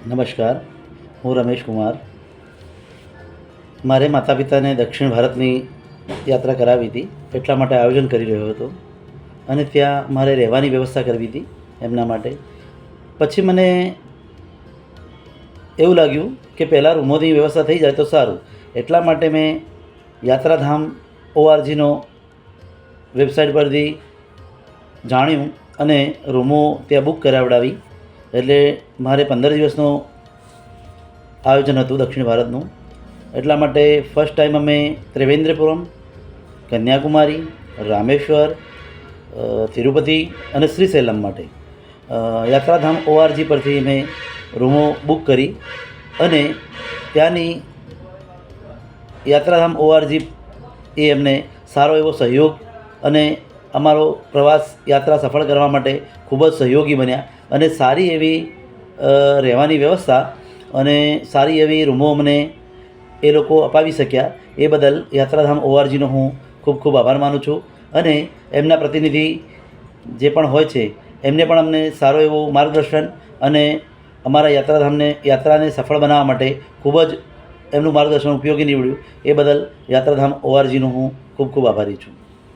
નમસ્કાર, હું રમેશ કુમાર. મારે માતા પિતાને દક્ષિણ ભારતની યાત્રા કરાવી હતી, એટલા માટે આયોજન કરી રહ્યો હતો અને ત્યાં મારે રહેવાની વ્યવસ્થા કરવી હતી એમના માટે. પછી મને એવું લાગ્યું કે પહેલાં રૂમોની વ્યવસ્થા થઈ જાય તો સારું, એટલા માટે મેં યાત્રાધામ ORGનો વેબસાઇટ પરથી જાણ્યું અને રૂમો ત્યાં બુક કરાવડાવી. એટલે મારે 15 દિવસનું આયોજન હતું દક્ષિણ ભારતનું. એટલા માટે ફર્સ્ટ ટાઈમ અમે ત્રિવેન્દ્રપુરમ, કન્યાકુમારી, રામેશ્વર, તિરુપતિ અને શ્રીશૈલમ માટે યાત્રાધામ ORG પરથી મેં રૂમો બુક કરી અને ત્યાંની યાત્રાધામ ORG એ એમને સારો એવો સહયોગ અને અમારો પ્રવાસ યાત્રા સફળ કરવા માટે ખૂબ જ સહયોગી બન્યા અને સારી એવી રહેવાની વ્યવસ્થા અને સારી એવી રૂમો અમને એ લોકો અપાવી શક્યા. એ બદલ યાત્રાધામ ORGનો હું ખૂબ ખૂબ આભાર માનું છું અને એમના પ્રતિનિધિ જે પણ હોય છે એમને પણ અમને સારો એવો માર્ગદર્શન અને અમારા યાત્રાને સફળ બનાવવા માટે ખૂબ જ એમનું માર્ગદર્શન ઉપયોગી નીવડ્યું. એ બદલ યાત્રાધામ ORGનો હું ખૂબ ખૂબ આભારી છું.